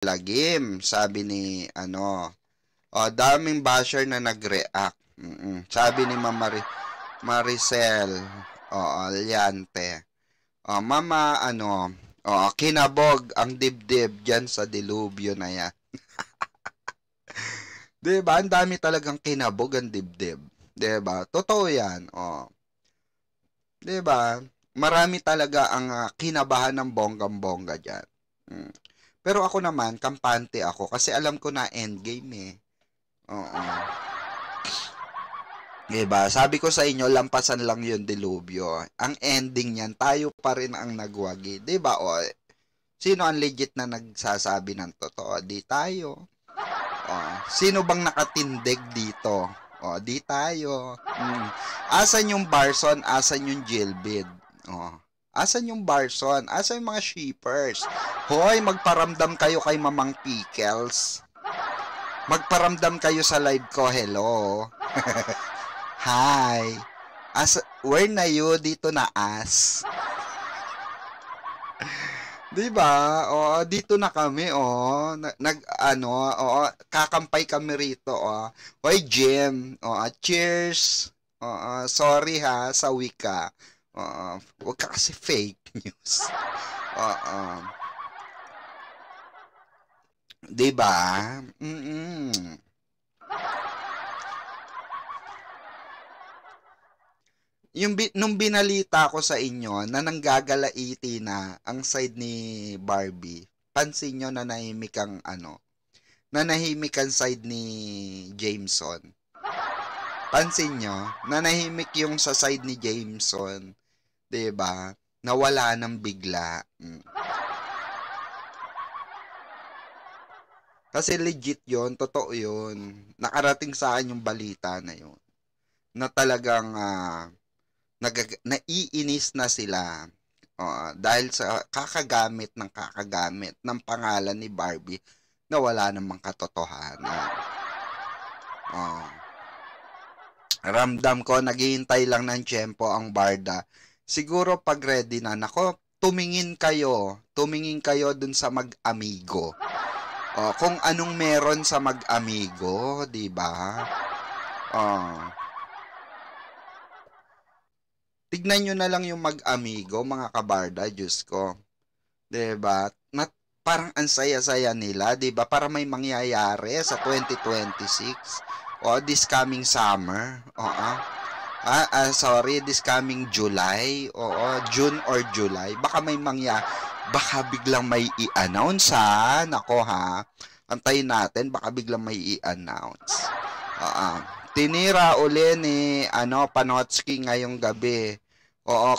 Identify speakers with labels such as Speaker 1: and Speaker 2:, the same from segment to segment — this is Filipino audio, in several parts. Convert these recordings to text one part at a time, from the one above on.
Speaker 1: lagim, sabi ni ano. Daming basher na nag-react. Sabi ni Maricel, Liante. Mama, kinabog ang dibdib dyan sa dilubyo na yan. Diba? Ang dami talagang kinabog ang dibdib. Diba? Totoo yan. Diba? Marami talaga ang kinabahan ng bonggang-bongga dyan. Pero ako naman, kampante ako kasi alam ko na endgame eh. Oo. Diba? Sabi ko sa inyo, lampasan lang yun dilubyo. Ang ending niyan, tayo pa rin ang nagwagi. Diba? Sino ang legit na nagsasabi ng totoo? Di tayo. Sino bang nakatindig dito? Di tayo. Asan yung Barson? Asan yung Jilbid? Asan yung Barson? Asan yung mga shippers? Hoy, magparamdam kayo kay Mamang Pickles. Magparamdam kayo sa live ko. Hello. Hi. Where na you? Dito na as. Diba? Dito na kami, kakampay kami rito, Hoy, Jim. Cheers. Sorry ha, sa wika. Huwag ka kasi fake news. Diba? Nung binalita ko sa inyo na nanggagalaiti na ang side ni Barbie, pansin nyo na nahimik ang nanahimik ang side ni Jameson. Pansin nyo, nanahimik yung sa side ni Jameson. Diba? Nawala ng bigla. Kasi legit yon, totoo yon. Nakarating sa akin yung balita na yon. Na talagang naiinis na sila dahil sa kakagamit ng pangalan ni Barbie na wala namang katotohanan. Ramdam ko, naghihintay lang ng tiyempo ang Barda. Siguro pag ready na, nako, tumingin kayo dun sa mag-amigo. Kung anong meron sa mag-amigo, di ba? Tignan nyo na lang yung mag-amigo, mga kabarda, Diyos ko. Diba? Parang ang saya-saya nila, diba? Para may mangyayari sa 2026. This coming summer. This coming July. June or July. Baka biglang may i-announce ha. Nako ha. Antayin natin, baka biglang may i-announce. Tinira uli ni Panotsky ngayong gabi.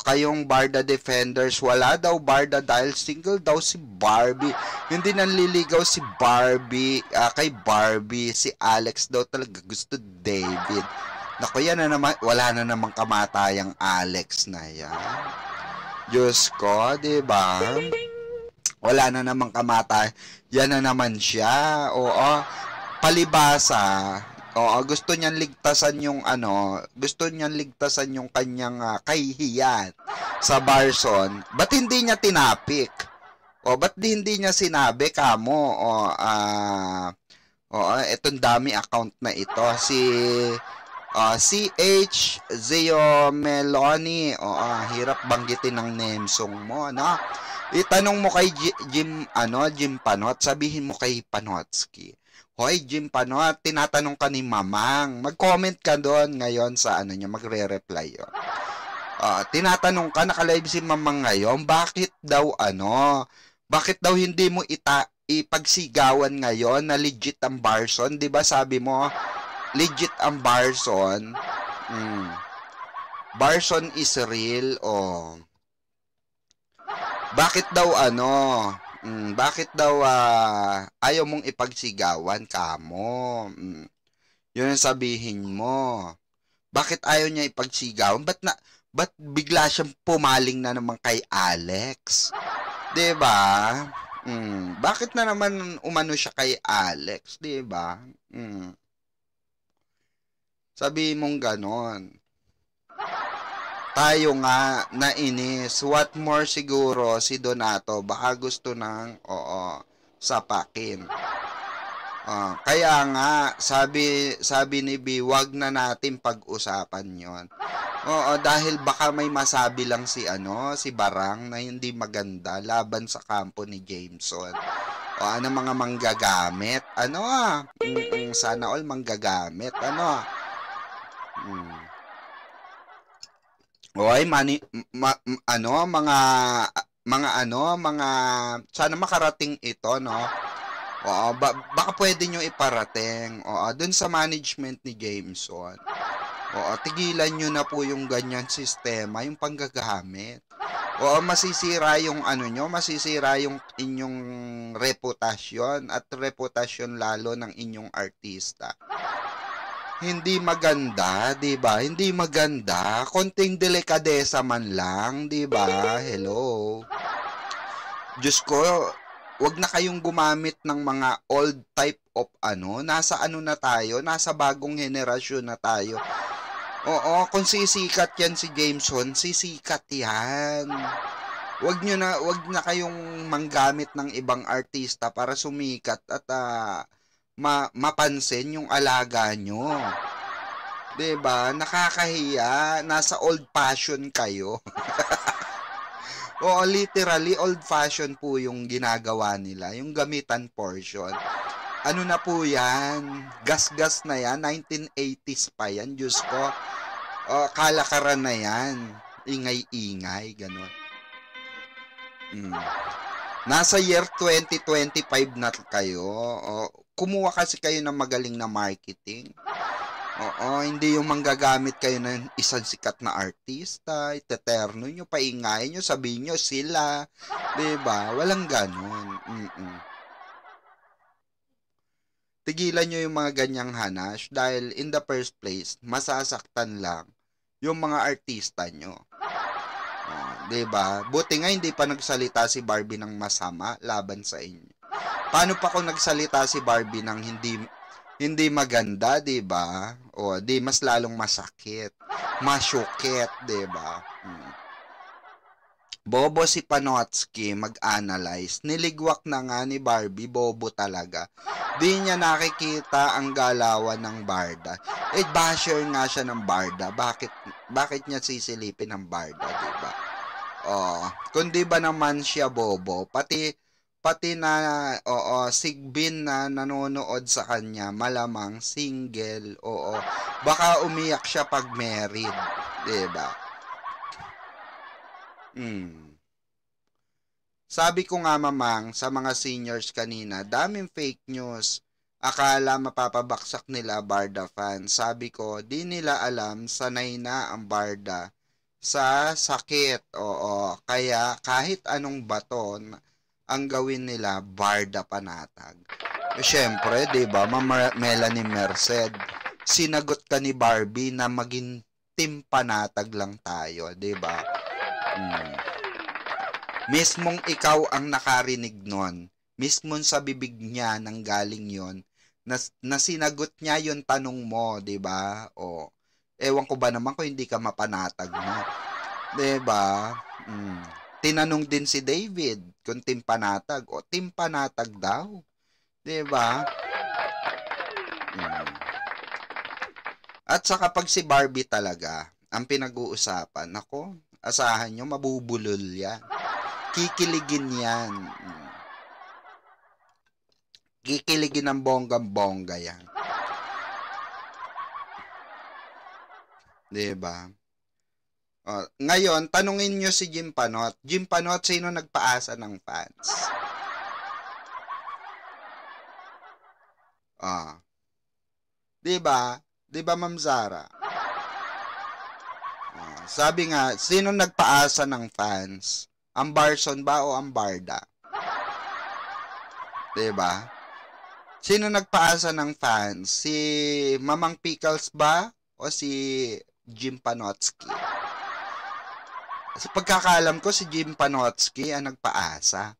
Speaker 1: Kayong Barda Defenders, wala daw Barda dahil single daw si Barbie. Hindi nanliligaw si Barbie, kay Barbie, si Alex daw talaga gusto David. Naku, yan na naman, wala na namang kamatayang Alex na yan. Diyos ko, diba? Wala na namang kamatay. Yan na naman siya. Palibasa. Gusto niyang ligtasan yung kanyang kahihiyan sa Barson. Ba't hindi niya tinapik? Ba't hindi niya sinabi kamo? Etong dami account na ito. CH Zeo Meloni. Hirap banggitin ng nemsong mo, no? Itanong mo kay Jim Panot, sabihin mo kay Panotsky. Hoy, Jim Panot, tinatanong ka ni Mamang. Mag-comment ka doon ngayon sa niya, magre-reply yun. Tinatanong ka, naka-live si Mamang ngayon, bakit daw hindi mo ipagsigawan ngayon na legit ang Barson? Diba sabi mo, legit ang Barson? Barson is real, Bakit daw ayaw mong ipagsigawan kamo? Yun ang sabihin mo. Bakit ayaw niya ipagsigawan? Ba't bigla siyang pumaling na naman kay Alex? 'Di ba? Bakit na naman umano siya kay Alex, 'di ba? Sabi mong ganon. Tayo nga nainis. What more siguro si Donato? Baka gusto ng sapakin. Kaya nga, sabi ni B, wag na natin pag-usapan yon. Oo, dahil baka may masabi lang si Barang na hindi maganda laban sa kampo ni Jameson. Ano mga manggagamit? Sana all manggagamit. Oy, mga sana makarating ito, no? Oo, baka pwede nyo iparating. Dun sa management ni Jameson. Tigilan nyo na po yung ganyan sistema, yung panggagamit. Masisira yung masisira yung inyong reputasyon at reputasyon lalo ng inyong artista. Hindi maganda, 'di ba? Hindi maganda. Konting delikadesa man lang, 'di ba? Hello. Diyos ko, wag na kayong gumamit ng mga old type of nasa na tayo, nasa bagong henerasyon na tayo. Kung sisikat yan si Jameson, sisikat yan. Wag na kayong manggamit ng ibang artista para sumikat at mapansin yung alaga nyo. 'Di ba? Nakakahiya, nasa old fashion kayo. Literally old fashion po yung ginagawa nila, yung gamitan portion. Ano na po yan? Gas-gas na yan, 1980s pa yan, Diyos ko. Kalakaran na yan. Ingay-ingay, gano'n. Nasa year 2025 na kayo. Kumuha kasi kayo ng magaling na marketing. Hindi yung manggagamit kayo ng isang sikat na artista, iteterno nyo, paingay nyo, sabihin nyo sila, diba? Walang ganon. Tigilan nyo yung mga ganyang hanash dahil in the first place, masasaktan lang yung mga artista nyo. Diba? Buti nga hindi pa nagsalita si Barbie ng masama laban sa inyo. Paano pa kung nagsalita si Barbie ng hindi maganda, 'di ba? Di mas lalong masakit, masyukit, 'di ba? Bobo si Panotsky mag-analyze. Niligwak na nga ni Barbie, bobo talaga. Di niya nakikita ang galawan ng Barda. Basher nga siya ng Barda. Bakit niya sisilipin ng Barda, 'di ba? Kung di ba naman siya bobo, pati na Sigbin na nanonood sa kanya, malamang single, baka umiyak siya pag married, 'di ba? Sabi ko nga mamang sa mga seniors kanina, daming fake news. Akala mapapabaksak nila Barda fans. Sabi ko, di nila alam sanay na ang Barda sa sakit. Kaya kahit anong baton ang gawin nila, Barda panatag. Syempre, 'di ba, Melanie Merced, sinagot ka ni Barbie na maging team panatag lang tayo, 'di ba? Mismong ikaw ang nakarinig nun. Mismong sa bibig niya nang galing 'yon na sinagot niya 'yung tanong mo, 'di ba? Ewan ko ba naman kung hindi ka mapanatag mo. 'Di ba? Tinanong din si David kung team panatag team panatag daw. 'Di ba? At saka pag si Barbie talaga ang pinag-uusapan, nako, asahan nyo mabubulol yan. Kikiligin yan. Kikiligin ng bonggang-bongga yan. 'Di ba? Ngayon, tanungin nyo si Jim Panot. Jim Panot, sino nagpaasa ng fans? Diba? Diba, Ma'am Zara? Sabi nga, sino nagpaasa ng fans? Ang Barson ba o ang Barda? Diba? Sino nagpaasa ng fans? Si Mamang Pickles ba? O si Jim Panotsky? Sa pagkakaalam ko, si Jim Panotsky ang nagpaasa.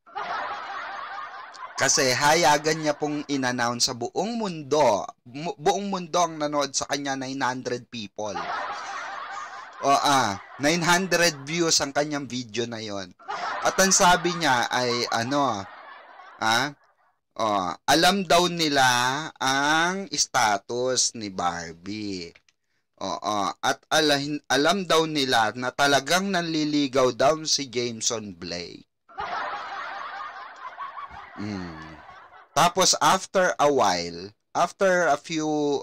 Speaker 1: Kasi hayagan niya pong in-announce sa buong mundo. Buong mundo ang nanood sa kanya, 900 people. 900 views ang kanyang video na yon. At ang sabi niya ay Alam daw nila ang status ni Barbie. At alam daw nila na talagang nanliligaw daw si Jameson Blake. Tapos after a while, after a few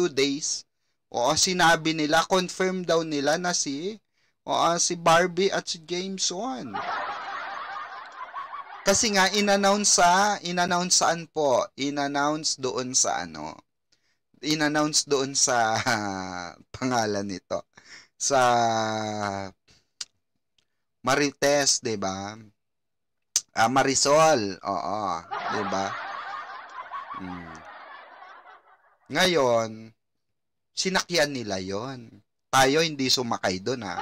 Speaker 1: days, sinabi nila, confirm daw nila na si Barbie at si Jameson. Kasi nga inannounce doon sa pangalan nito, sa Marites, 'di ba? Marisol, 'di ba? Ngayon, sinakyan nila 'yon. Tayo hindi sumakay doon, ha.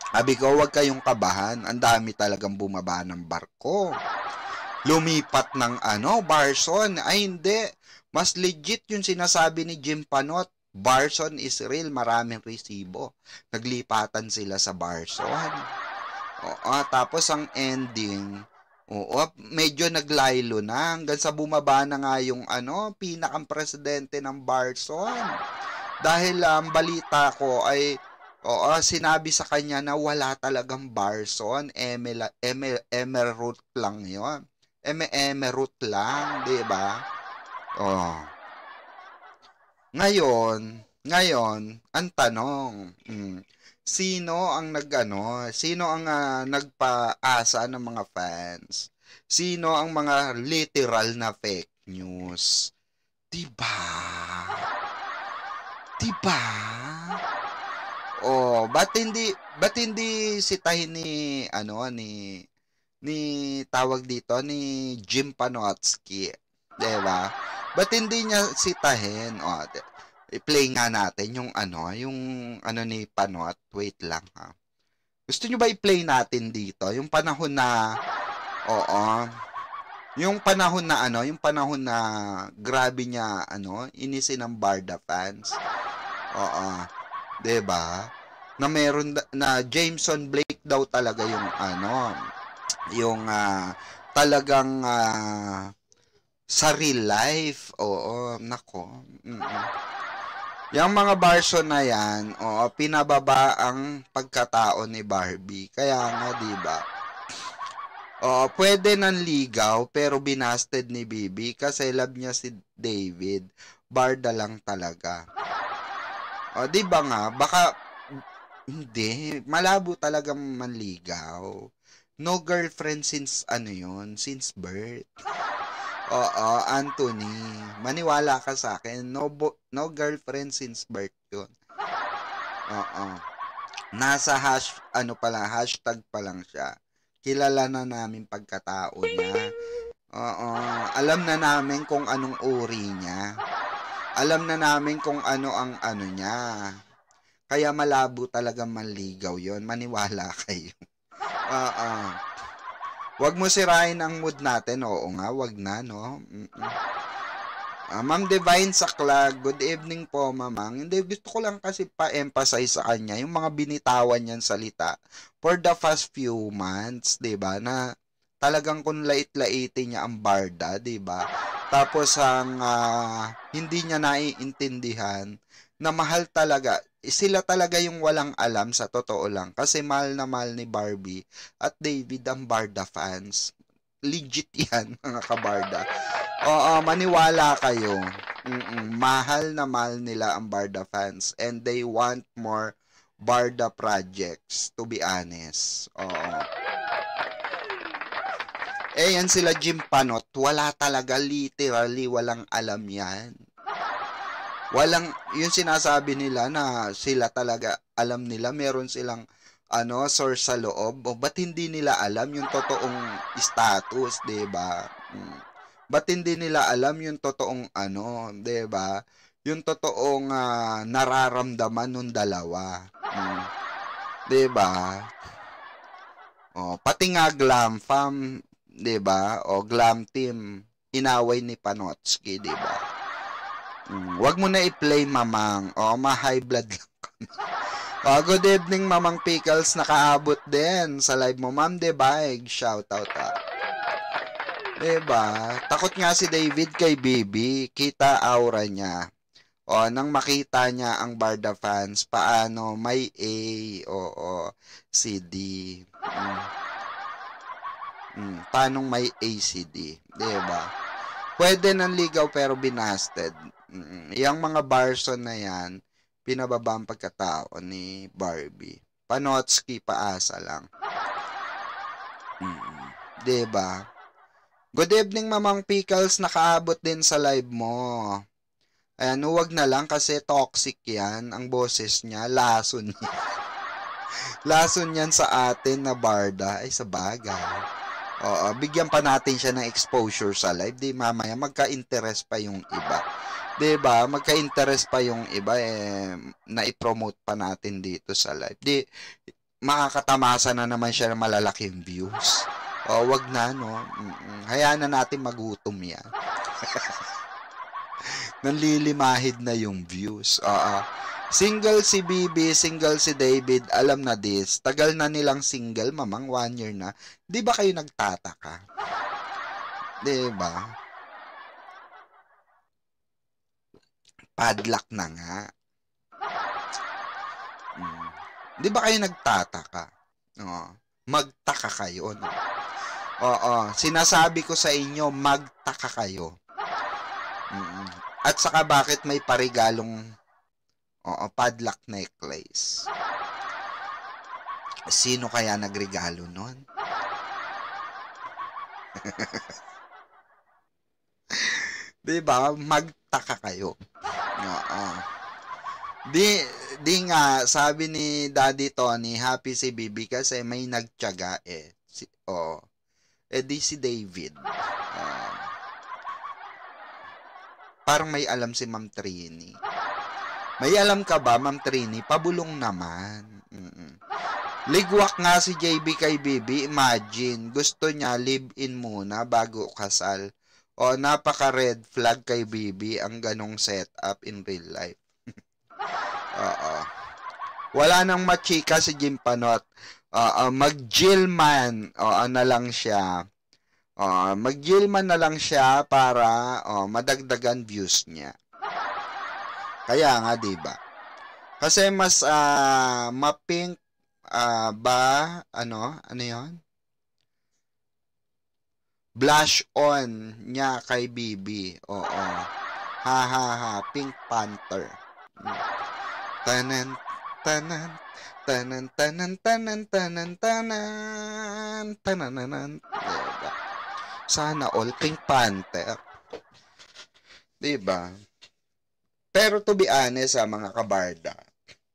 Speaker 1: Sabi ko, huwag kayong kabahan. Ang dami talagang bumaba ng barko. Lumipat ng Barson. Ay, hindi. Mas legit yung sinasabi ni Jim Panot. Barson is real. Maraming resibo. Naglipatan sila sa Barson. Tapos ang ending, medyo naglaylo na. Hanggang sa bumaba na nga yung pinakang presidente ng Barson. Dahil ang balita ko ay sinabi sa kanya na wala talagang Barson, emerald lang 'yon. Emerald lang, 'di ba? Ngayon, ang tanong, sino ang nagpaasa ng mga fans? Sino ang mga literal na fake news? 'Di ba? Ba't hindi sitahin ni tawag dito ni Jim Panotsky, 'di ba? Ba't hindi niya sitahin? I-play nga natin yung ni Panot. Wait lang, ha. Gusto niyo ba i-play natin dito yung panahon na yung panahon na grabe niya inisin ng Barda fans. 'Di ba? Na meron na Jameson Blake daw talaga yung talagang sa real life. Nako. Yung mga Barson na yan, pinababa ang pagkatao ni Barbie. Kaya nga, 'di ba? Pwede nang ligaw pero binasted ni Bibi kasi love niya si David. Barda lang talaga. 'Di ba nga? Baka hindi, malabo talagang manligaw. No girlfriend since since birth. Anthony, maniwala ka sa akin, no girlfriend since birth 'yun. Nasa hashtag pa lang siya. Kilala na namin pagkatao niya. Alam na namin kung anong uri niya. Alam na namin kung ano ang niya. Kaya malabo talaga manligaw 'yon. Maniwala kayo. Wag mo sirain ang mood natin. Oo nga, wag na, no? Ma'am Divine Saklag, good evening po, mamang. Hindi, gusto ko lang kasi pa-emphasize sa kanya yung mga binitawan niyang salita for the past few months, 'di ba? Na talagang kung lait-laitin niya ang Barda, 'di ba? Tapos ang hindi niya naiintindihan na mahal talaga. Sila talaga yung walang alam sa totoo lang. Kasi mahal na mahal ni Barbie at David ang Barda fans. Legit yan, mga kabarda. Maniwala kayo. Mahal na mahal nila ang Barda fans. And they want more Barda projects, to be honest. Yan sila Jim Panot. Wala talaga, literally, walang alam yan. Walang, yung sinasabi nila na sila talaga, alam nila, meron silang, source sa loob. Ba't hindi nila alam yung totoong status, 'di ba? Ba't hindi nila alam yung totoong 'di ba? Yung totoong nararamdaman ng dalawa. 'Di ba? Pati nga Glam Fam, 'di ba? Glam Team, inaway ni Panotsky, 'di ba? Wag mo na i-play, mamang. Ma-high blood lang kami. Good evening, Mamang Pickles. Nakaabot din sa live mo. Ma'am Debaig, shout out. Diba? Takot nga si David kay Bibi. Kita aura niya. O, nang makita niya ang Barda fans, paano? May A. Oo. C, D. Paano may A, C, D? Diba? Pwede ng ligaw pero binasted. Yung mga Barson na yan, pinababa ang pagkatao ni Barbie. Panotski, paasa lang. Diba? Good evening, Mamang Pickles. Nakaabot din sa live mo. Ayan, huwag na lang kasi toxic yan. Ang boses niya, lason niya. Lason yan sa atin na Barda. Ay, sa bagay. Oo, bigyan pa natin siya ng exposure sa live. Di mamaya, magka-interest pa yung iba. Diba? Magka-interest pa yung iba. Na-promote pa natin dito sa live. Di, makakatamasa na naman siya ng malalaking views. O, wag na, no? Hayaan na natin magutom yan. Nanlilimahid na yung views. Single si Bibi, single si David, alam na this. Tagal na nilang single, mamang 1 year na. Di ba kayo nagtataka? Di ba? Padlock na nga. Di ba kayo nagtataka? Magtaka kayo, no? Oo, sinasabi ko sa inyo, magtaka kayo. At saka bakit may parigalong padlock necklace? Sino kaya nagregalo nun? Diba? Magtaka kayo. Oo. Di nga, sabi ni Daddy Tony, happy si Bibi kasi may nagtiyaga eh. Di si David. Parang may alam si Ma'am Trini. May alam ka ba, Ma'am Trini? Pabulong naman. Ligwak nga si JB kay Bibi. Imagine, gusto niya live-in muna bago kasal. Napaka-red flag kay Bibi ang ganong setup in real life. Wala nang machika si Jim Panot. Mag-Jillman na lang siya. Mag-Jillman na lang siya para madagdagan views niya. Kaya nga, diba? Kasi mas ma-pink ano yon? Blush on niya kay Bibi. Ha, Pink Panther. Tanan, tanan, tanan, tanan, tanan, tanan, tanan, tanananan. Diba? Sana all Pink Panther. Diba? Pero to be honest, mga kabarda,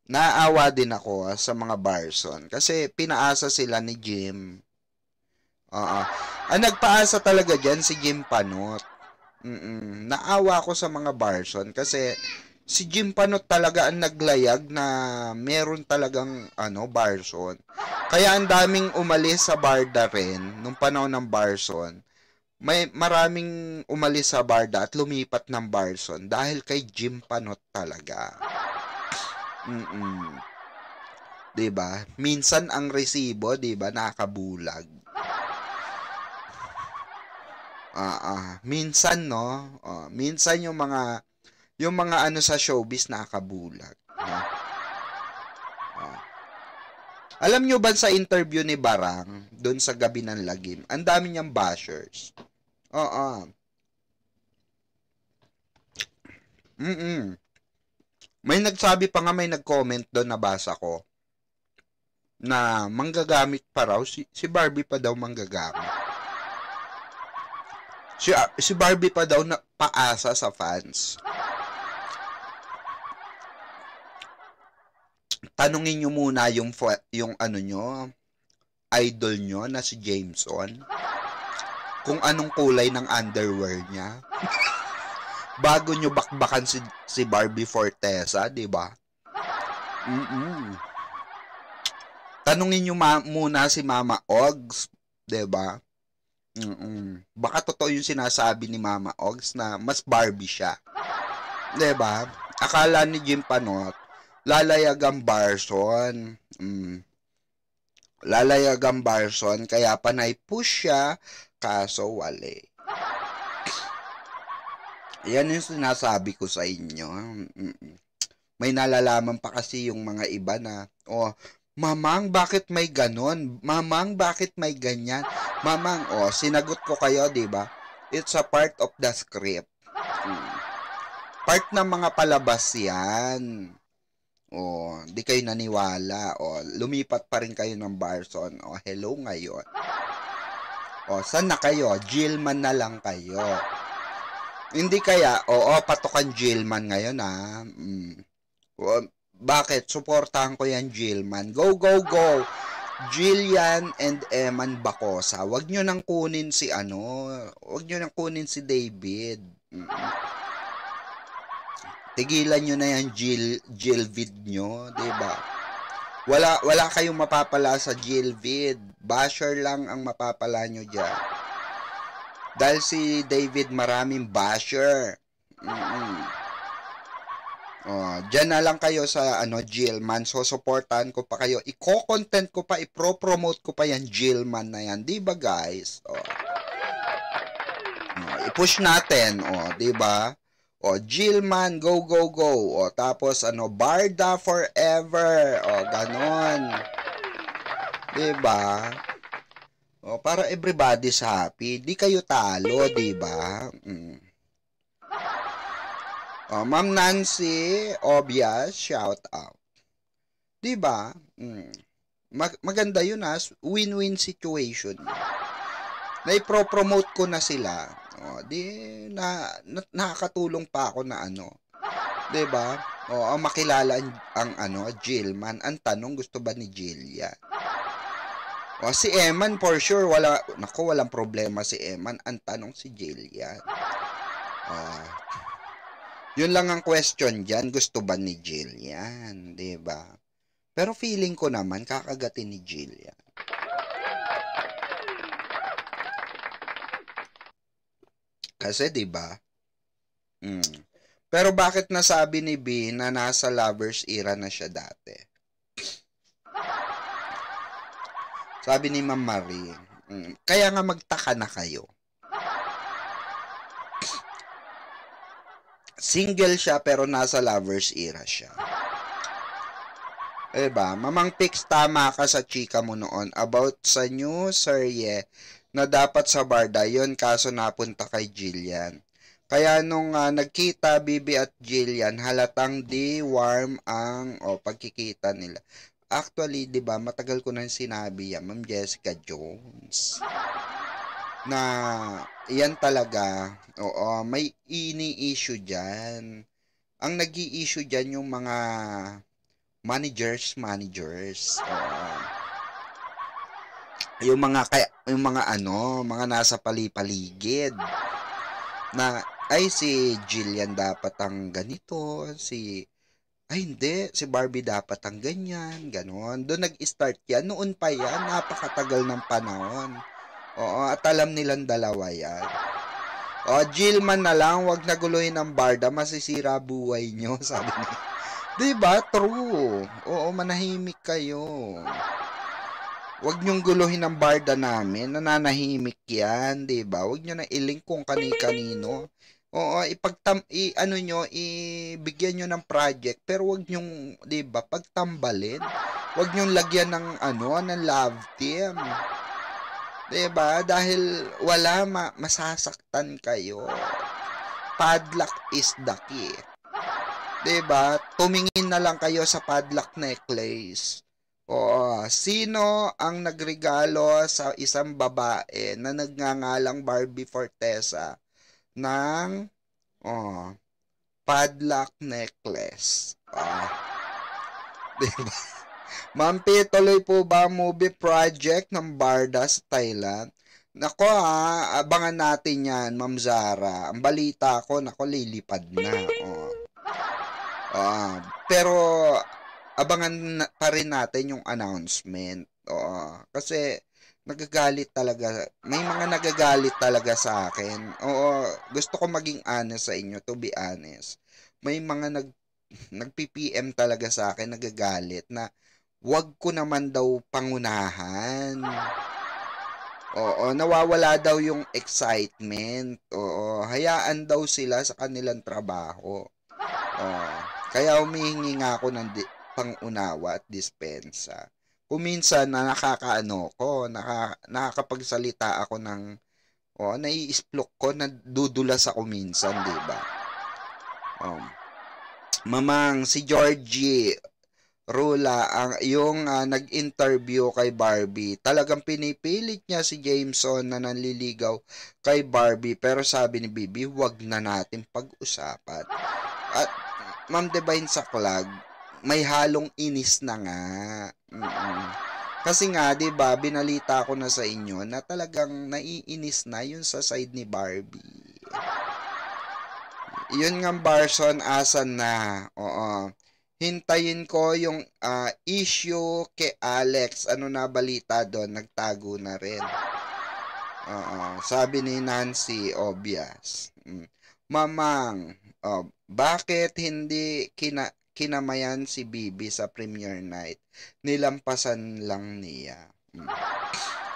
Speaker 1: naawa din ako sa mga Barson kasi pinaasa sila ni Jim. Ang nagpaasa talaga dyan si Jim Panot. Naawa ako sa mga Barson kasi si Jim Panot talaga ang naglayag na meron talagang Barson. Kaya ang daming umalis sa Barda rin nung panahon ng Barson. May maraming umalis sa Barda at lumipat ng Barson dahil kay Jim Panot talaga. Diba? Minsan ang resibo, diba, nakabulag. Minsan, no? Minsan yung mga sa showbiz nakabulag. No? Alam nyo ba sa interview ni Barang, doon sa Gabi ng Lagim, ang dami niyang bashers. May nagsabi pa nga, may nag-comment doon, nabasa ko, na manggagamit pa raw, si Barbie pa daw manggagamit. Si Barbie pa daw na paasa sa fans. Tanungin nyo muna yung idol nyo na si Jameson kung anong kulay ng underwear niya. Bago nyo bakbakan si Barbie Fortesa, di ba? Tanungin nyo muna si Mama Ogs, di ba? Baka totoo yung sinasabi ni Mama Ogs na mas Barbie siya. Di ba? Akala ni Jim Panot, lalayag ang Barson. Lalayag ang Barson, kaya panay push siya, kaso wale. Yan yung sinasabi ko sa inyo. May nalalaman pa kasi yung mga iba na, Mamang, bakit may ganon? Mamang, bakit may ganyan? Mamang, sinagot ko kayo, di ba? It's a part of the script. Part ng mga palabas yan. Di kayo naniwala. Lumipat pa rin kayo ng Barson. Hello ngayon. Saan na kayo? Jillman na lang kayo. Hindi kaya, patokan Jillman ngayon ha. Bakit? Suportahan ko yan, Jillman. Go, go, go! Jillian and Eman Bacosa. Huwag nyo nang kunin si Huwag nyo nang kunin si David. Tigilan nyo na yan, Jilvid nyo. Diba? Wala kayong mapapala sa Jilvid. Basher lang ang mapapala nyo dyan. Dahil si David maraming basher. Diyan na lang kayo sa Jillman. So supportahan ko pa kayo. Iko-content ko pa, ipro-promote ko pa yan Jillman na yan. 'Di ba, guys? I-push natin, 'di ba? Jillman, go go go. Tapos Barda forever. Ganon. 'Di ba? Para everybody's happy. Di kayo talo, 'di ba? Ma'am Nancy, obvious, shout out. 'Di ba? Maganda 'yun win-win situation. Na-promote ko na sila. Nakakatulong pa ako na 'Di ba? Makilala ang Jillman. Ang tanong, gusto ba ni Jillian? Si Eman for sure, walang problema si Eman. Ang tanong si Jillian. Yun lang ang question dyan, gusto ba ni Jillian, di ba? Pero feeling ko naman, kakagatin ni Jillian. Kasi, di ba? Pero bakit nasabi ni B na nasa lovers era na siya dati? Sabi ni Ma'am Marie, kaya nga magtaka na kayo. Single siya pero nasa lovers era siya. Diba? Mamang Pix, tama ka sa chika mo noon about sa new serye na dapat sa Barda. Yun, kaso napunta kay Jillian. Kaya nung nagkita Bibi at Jillian, halatang di warm ang pagkikita nila. Actually, diba, matagal ko nang sinabi yan, Ma'am Jessica Jones, na yan talaga, may ini-issue dyan. Ang nag-i-issue dyan yung mga managers, yung mga nasa paligid na, ay si Jillian dapat ang ganito, hindi, si Barbie dapat ang ganyan, ganon. Doon nag-start yan, noon pa yan, napakatagal ng panahon. At alam nilang dalawa yan. Jillman na lang, wag na guluhin ang Barda, masisira buhay nyo, sabi niya. Diba? True. Manahimik kayo. Wag nyong guluhin ang Barda namin, nananahimik yan, diba? Wag nyo na ilink kung kani-kanino. Ibigyan nyo ng project, pero wag nyong, diba, pagtambalin. Wag nyong lagyan ng, ng love team. Diba? Dahil masasaktan kayo. Padlock is the key. Diba? Tumingin na lang kayo sa padlock necklace. Sino ang nagregalo sa isang babae na nagngangalang Barbie Fortesa ng padlock necklace? Diba? Ma'am P, tuloy po ba movie project ng Barda sa Thailand? Nako abangan natin yan, Ma'am Zara. Ang balita ko, lilipad na. Pero abangan pa rin natin yung announcement. Kasi nagagalit talaga. May mga nagagalit talaga sa akin. Gusto ko maging honest sa inyo, to be honest. May mga nag-PPM talaga sa akin, nagagalit na wag ko naman daw pangunahan. Oo, nawawala daw yung excitement. Oo, hayaan daw sila sa kanilang trabaho. Oo, kaya humihingi nga ako ng pang-unawa at dispensa. Kung minsan na nakakaano ko, nakakapagsalita ako ng, nai-isplok ko, nadudulas ako minsan, di ba? Mamang, si Georgie Rula, yung nag-interview kay Barbie, talagang pinipilit niya si Jameson na nanliligaw kay Barbie, pero sabi ni Bibi, wag na natin pag-usapan. At Ma'am Divine Saklag, may halong inis na nga. Kasi nga, 'di ba, binalita ko na sa inyo na talagang naiinis na yun sa side ni Barbie. Yun nga, Barson, asan na? Oo. Hintayin ko yung issue kay Alex. Ano na balita doon? Nagtago na rin. Sabi ni Nancy, obvious. Mamang, bakit hindi kinamayan si Bibi sa premiere night? Nilampasan lang niya.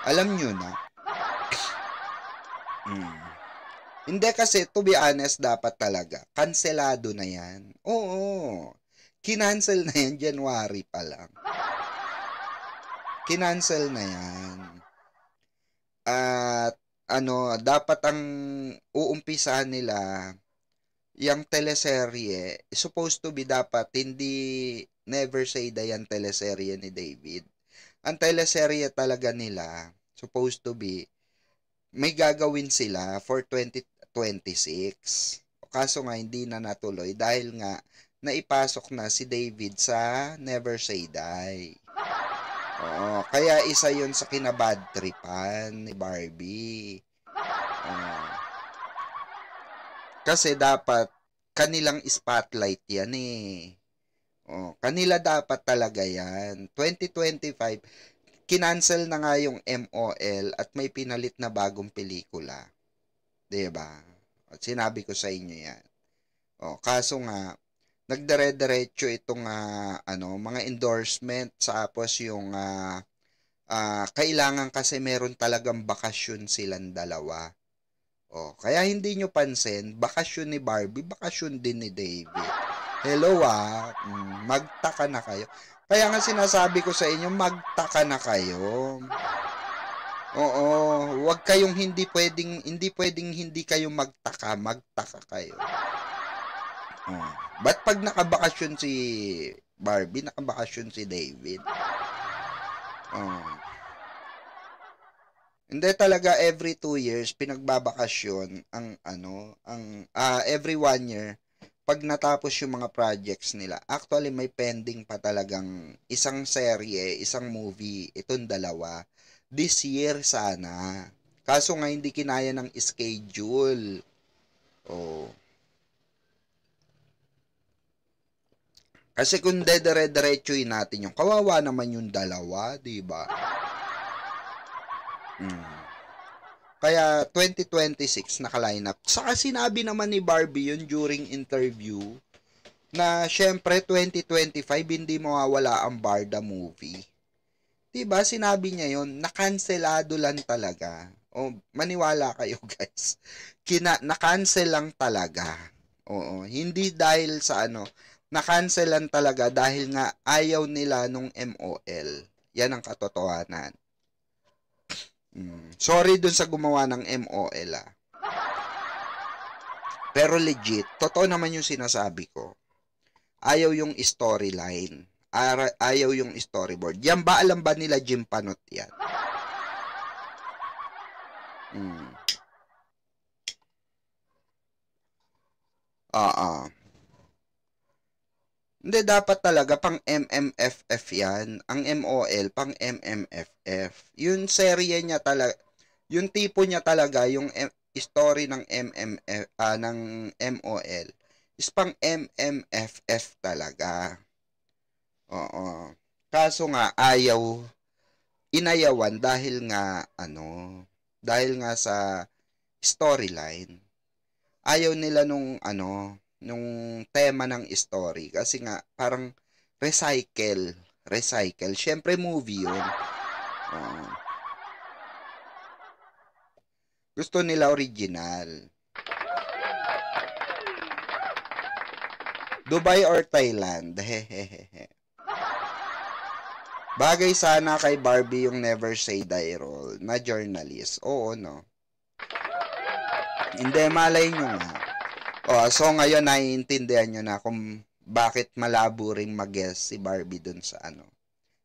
Speaker 1: Alam nyo na. Hindi kasi, to be honest, dapat talaga. Kanselado na yan. Oo. Kinancel na yan January pa lang. Kinancel na yan. At dapat ang uumpisahan nila yung teleserye, supposed to be dapat hindi Never Say Die yung teleserye ni David. Ang teleserye talaga nila, supposed to be, may gagawin sila for 2026. Kaso nga hindi na natuloy dahil nga naipasok na si David sa Never Say Die. Oo, kaya isa yun sa kinabad tripan ni Barbie. Kasi dapat kanilang spotlight yan eh. Kanila dapat talaga yan. 2025, kinancel na nga yung MOL at may pinalit na bagong pelikula. 'Di ba? Sinabi ko sa inyo yan. Kaso nga, nagdire-diretso itong mga endorsement tapos yung kailangan kasi meron talagang bakasyon silang dalawa. Kaya hindi nyo pansin, bakasyon ni Barbie, bakasyon din ni David. Hello magtaka na kayo. Kaya nga sinasabi ko sa inyo, magtaka na kayo. Oo, wag kayong hindi pwedeng hindi kayo magtaka kayo. Ba't pag nakabakasyon si Barbie, nakabakasyon si David? Hindi talaga every 2 years pinagbabakasyon every 1 year pag natapos yung mga projects nila. Actually may pending pa talagang isang serye, isang movie, itong dalawa. This year sana. Kaso nga hindi kinaya ng schedule. Kasi kung dedire-diretsuin natin yung kawawa naman yung dalawa, 'di ba? Kaya 2026 naka-line up. Saka sinabi naman ni Barbie yun during interview na syempre 2025 hindi mawawala ang Barda movie. 'Di ba? Sinabi niya yun, nakanselado lang talaga. Maniwala kayo guys. Na-cancel lang talaga. Hindi dahil sa na-cancel lang talaga dahil nga ayaw nila nung MOL. Yan ang katotohanan. Sorry dun sa gumawa ng MOL Pero legit, totoo naman yung sinasabi ko. Ayaw yung storyline. Ayaw yung storyboard. Yan ba, alam ba nila Jim Panot yan? Hindi, dapat talaga pang MMFF yan. Ang MOL, pang MMFF. Yung serye niya talaga, yung tipo niya talaga, yung story ng ng MOL, is pang MMFF talaga. Kaso nga, inayawan dahil nga sa storyline. Ayaw nila nung tema ng story kasi nga parang recycle. Syempre movie 'yun. Gusto nila original. Dubai or Thailand? Hehehe. Bagay sana kay Barbie yung never say die role na journalist. Oo, no? Hindi, malay nyo nga. So ngayon naiintindihan nyo na kung bakit malabo ring mag-guess si Barbie dun sa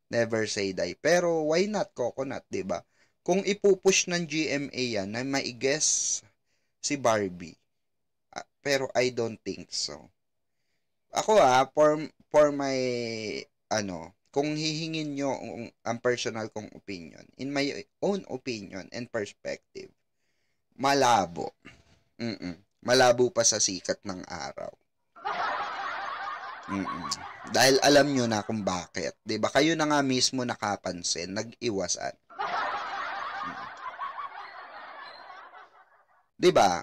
Speaker 1: never say die. Pero why not coconut, 'di ba? Kung ipupush ng GMA yan na mai-guess si Barbie. Pero I don't think so. Ako for my kung hihingin nyo ang personal kong opinion, in my own opinion and perspective, malabo. Malabo pa sa sikat ng araw. Dahil alam nyo na kung bakit. 'Di ba? Kayo na nga mismo nakapansin, nag-iwasan. 'Di ba?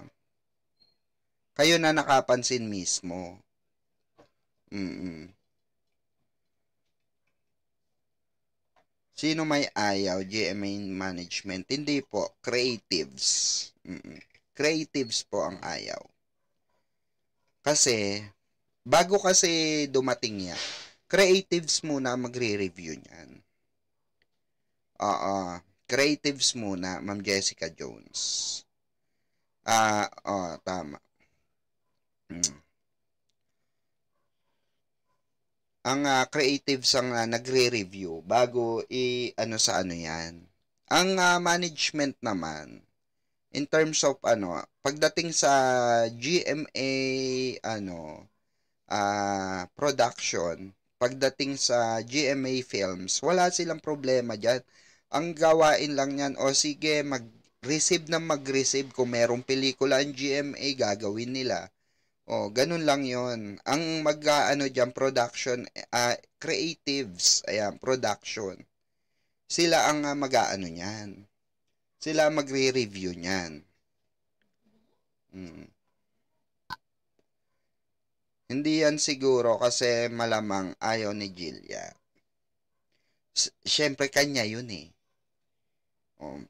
Speaker 1: Kayo na nakapansin mismo. Sino may ayaw? GMA management. Hindi po. Creatives. Creatives po ang ayaw. Kasi, bago kasi dumating yan, creatives muna magre-review niyan. Creatives muna, Ma'am Jessica Jones. Tama. Ang creatives ang nagre-review bago sa yan. Ang management naman, in terms of pagdating sa GMA production, pagdating sa GMA Films, wala silang problema diyan. Ang gawain lang niyan, sige, mag-receive kung merong pelikula ang GMA, gagawin nila. Ganun lang 'yon. Ang diyan production, creatives, ayan, production. Sila ang niyan. Sila magre-review niyan. Hindi yan siguro kasi malamang ayaw ni Jillian. Siyempre kanya yun eh.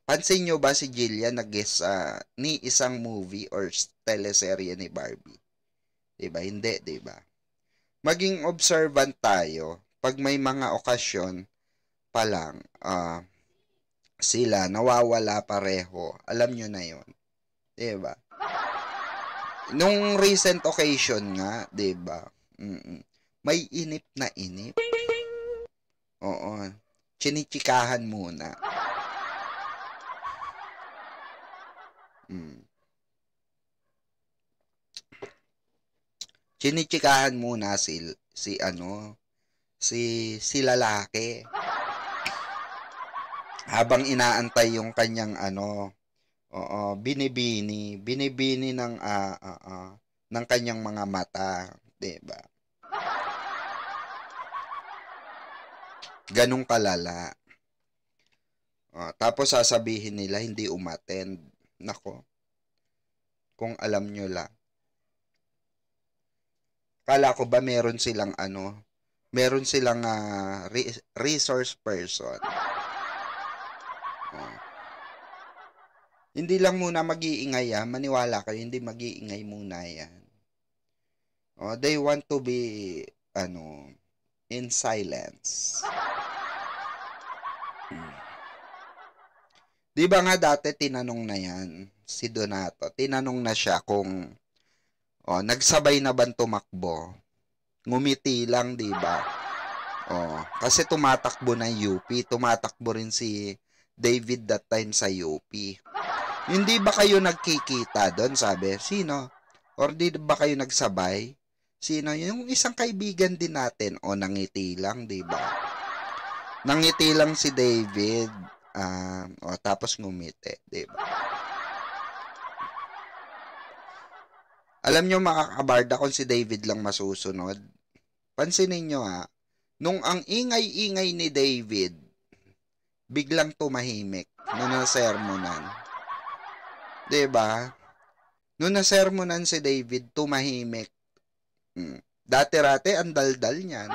Speaker 1: Pansin nyo ba si Jillian nag-guest ni isang movie or teleserye ni Barbie? Diba? Hindi, diba? Maging observant tayo pag may mga okasyon pa lang sila nawawala pareho. Alam nyo na yon, diba? Nung recent occasion nga, diba? May inip na inip. Oo. Chinichikahan muna. Chinichikahan muna si lalaki. Habang inaantay yung kanyang binibini ng kanyang mga mata, 'di ba? Ganong kalala. Tapos sasabihin nila hindi umattend. Nako. Kung alam nyo lang. Kala ko ba meron silang resource person. Hindi lang muna mag-iingay yan. Maniwala kayo, hindi mag-iingay muna yan. They want to be, in silence. Di ba nga dati tinanong na yan, si Donato. Tinanong na siya kung, nagsabay na ba tumakbo? Ngumiti lang, di ba? Kasi tumatakbo na UP. Tumatakbo rin si David that time sa UP. Hindi ba kayo nagkikita doon? Sabi, sino? Or di ba kayo nagsabay? Sino? Yung isang kaibigan din natin. Nangiti lang, di ba? Nangiti lang si David. Tapos ngumiti, di ba? Alam nyo makakabarda kung si David lang masusunod. Pansinin nyo nung ang ingay-ingay ni David, biglang tumahimik nung nasermonan. Diba? Nung nasermonan si David, tumahimik. Dati-rate, ang daldal niyan.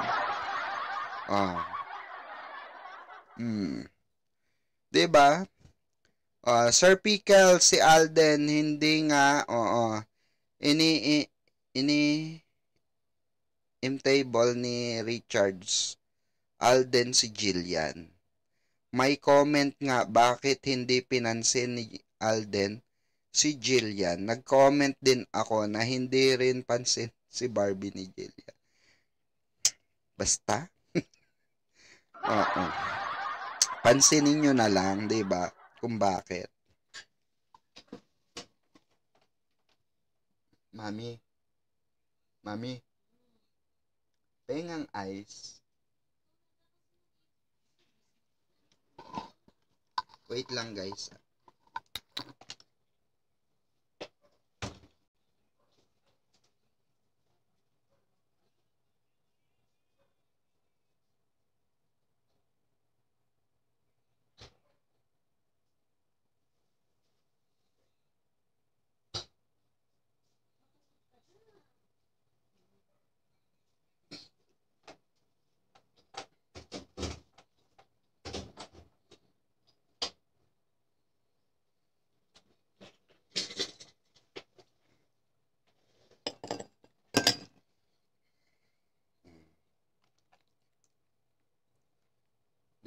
Speaker 1: Diba? Sir Pickle, si Alden, hindi nga, oo. Ini, ini, imtable ni Richards. Alden si Jillian. May comment nga, bakit hindi pinansin ni Alden si Jillian? Nag-comment din ako na hindi rin pansin si Barbie ni Jillian. Basta? Oo. Pansinin nyo na lang, diba? Kung bakit. Mami. Pengang ice. Wait lang guys.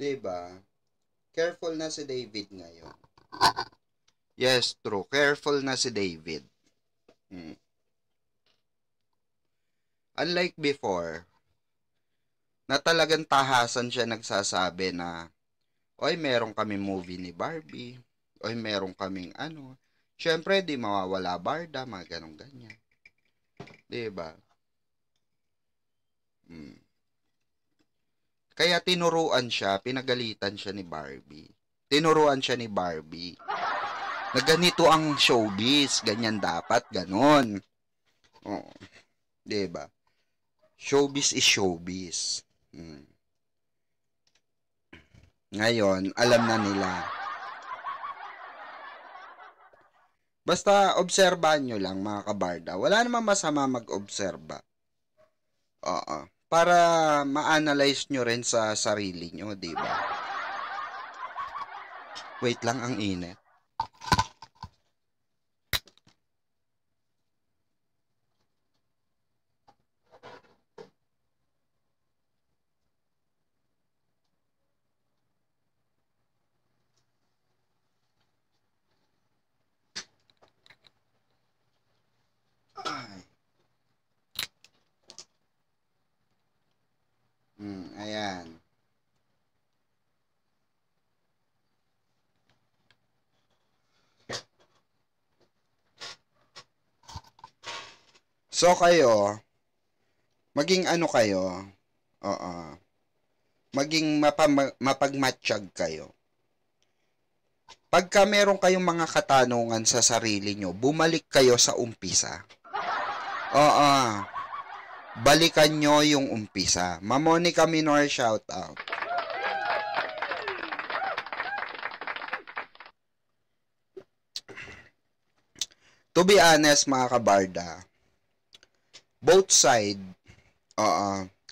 Speaker 1: Diba? Careful na si David ngayon. Yes, true. Careful na si David. Unlike before, na talagang tahasan siya nagsasabi na, oy, meron kami movie ni Barbie. Oy, meron kaming ano. Siyempre, di mawawala Barda, mga ganong ganyan. Diba? Kaya tinuruan siya, pinagalitan siya ni Barbie. Tinuruan siya ni Barbie. Na ganito ang showbiz, ganyan dapat, ganon. Oh, 'di ba? Showbiz is showbiz. Ngayon, alam na nila. Basta obserbahan nyo lang mga kabarda. Wala namang masama mag-obserba. Oo. Para ma-analyze nyo rin sa sarili nyo, di ba? Wait lang, ang init. Ayan. So kayo, maging ano kayo, maging mapagmatsyag kayo. Pagka meron kayong mga katanungan sa sarili nyo, bumalik kayo sa umpisa. Balikan nyo yung umpisa. Mamonica Minor, shout out. To be honest, mga kabarda, both side,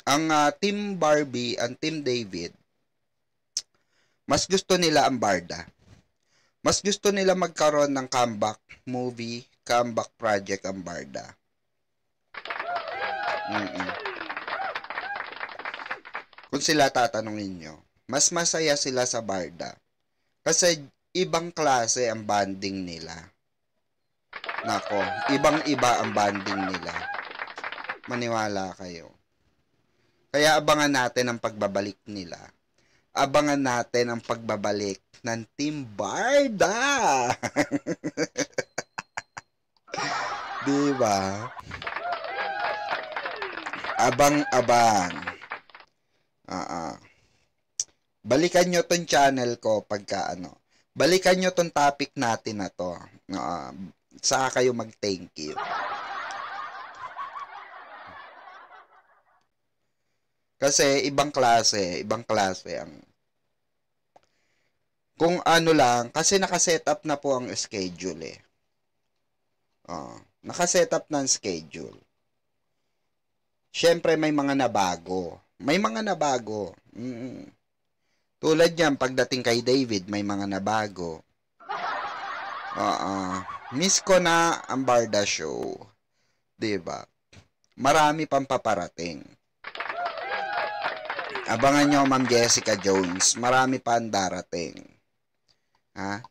Speaker 1: ang Team Barbie and Team David, mas gusto nila ang Barda. Mas gusto nila magkaroon ng comeback movie, comeback project ang Barda. Kung sila tatanungin nyo, mas masaya sila sa Barda. Kasi ibang klase ang banding nila. Nako, ibang-iba ang banding nila. Maniwala kayo. Kaya abangan natin ang pagbabalik nila. Abangan natin ang pagbabalik ng Team Barda. Diba? Abang-abang. Balikan nyo tong channel ko pagka ano. Balikan nyo tong topic natin na to. Saka kayo mag-thank you. Kasi ibang klase ang kung ano lang, kasi nakaset up na po ang schedule eh. Nakaset up na ang schedule. Siyempre may mga nabago. Tulad yan, pagdating kay David, may mga nabago. Miss ko na ang Barda Show. Diba? Marami pang paparating. Abangan nyo, Ma'am Jessica Jones. Marami pa ang darating. Ha?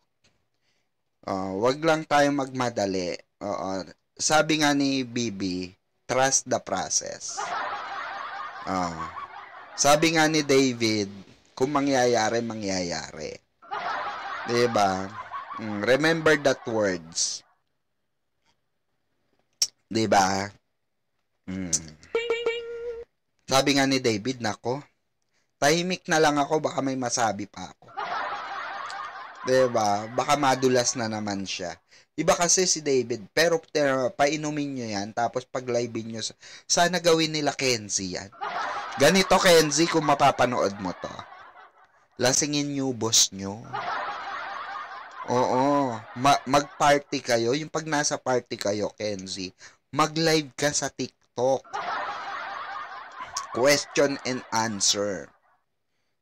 Speaker 1: Wag lang tayong magmadali. Sabi nga ni Bibi, trust the process. Sabi nga ni David, kung mangyayari, mangyayari. Diba? Remember that words. Diba? Sabi nga ni David, nako, tahimik na lang ako, baka may masabi pa ako. Diba? Baka madulas na naman siya. Iba kasi si David, pero painumin nyo yan, tapos pag live nyo, sana gawin nila Kenzie yan. Ganito, Kenzie, kung mapapanood mo to. Lasingin nyo, boss nyo. Oo. Mag-party kayo. Yung pag nasa party kayo, Kenzie, mag-live ka sa TikTok. Question and answer.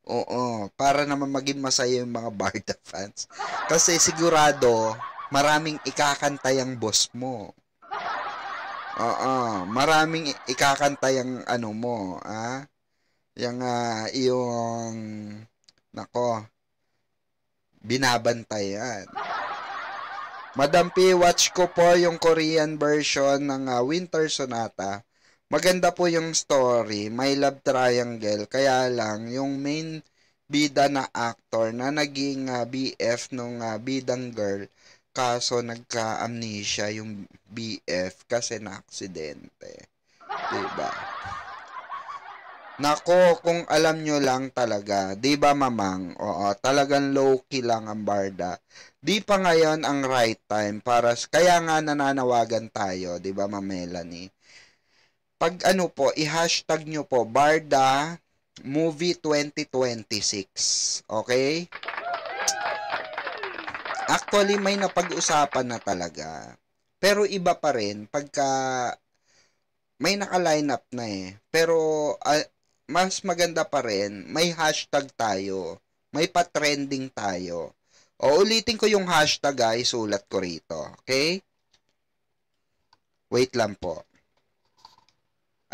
Speaker 1: Oo. Para naman maging masaya yung mga Barda fans. Kasi sigurado, maraming ikakanta yung boss mo. Maraming ikakanta yung ano mo, yung nako, binabantayan. Madam P, watch ko po yung Korean version ng Winter Sonata. Maganda po yung story, may love triangle, kaya lang yung main bida na actor na naging BF nung bidang girl, kaso nagka-amnesia yung BF kasi na-aksidente. Diba? Nako, kung alam nyo lang talaga, diba mamang? Oo, talagang low-key lang ang Barda. Di pa ngayon ang right time para, kaya nga nananawagan tayo, diba Ma'am Melanie? Pag ano po, i-hashtag nyo po, Barda Movie 2026. Okay? Actually, may napag-usapan na talaga. Pero iba pa rin, pagka may naka-line up na eh. Pero mas maganda pa rin, may hashtag tayo. May pa-trending tayo. O, ulitin ko yung hashtag guys, sulat ko rito. Okay? Wait lang po.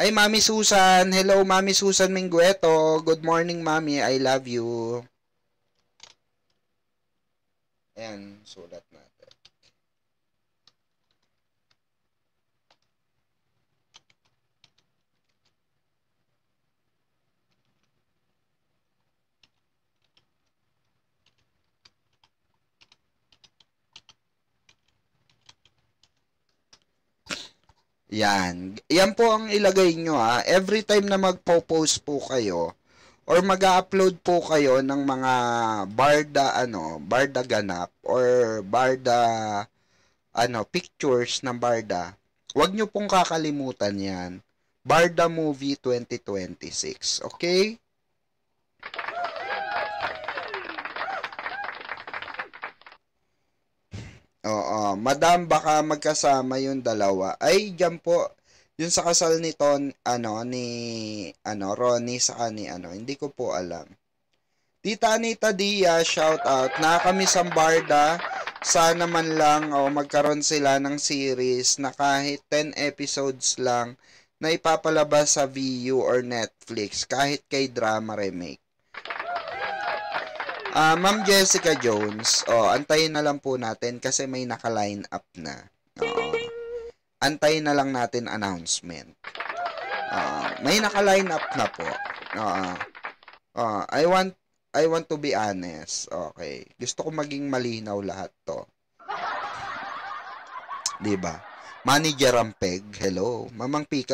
Speaker 1: Ay, Mami Susan. Hello, Mami Susan Minggueto. Good morning, Mami. I love you. Ayan, sulat natin. Yan. Yan po ang ilagay nyo ha. Every time na magpo-post po kayo or mag-upload po kayo ng mga Barda ganap or Barda pictures ng Barda. Huwag nyo pong kakalimutan yan. Barda Movie 2026. Okay? Oo, madam, baka magkasama yung dalawa. Ay, dyan po, yung sa kasal ni Ronnie sa hindi ko po alam. Tita Anita Dia, shout out. Nakakamiss ang Barda. Sana man lang magkaroon sila ng series na kahit 10 episodes lang na ipapalabas sa VU or Netflix kahit kay drama remake. Ma'am Jessica Jones, antayin na lang po natin kasi may naka-line up na. Antayin na lang natin announcement. May naka-line up na po. I want to be honest. Okay. Gusto ko maging malinaw lahat to. 'Di ba? Manager Rampeg, hello. Mamang Pika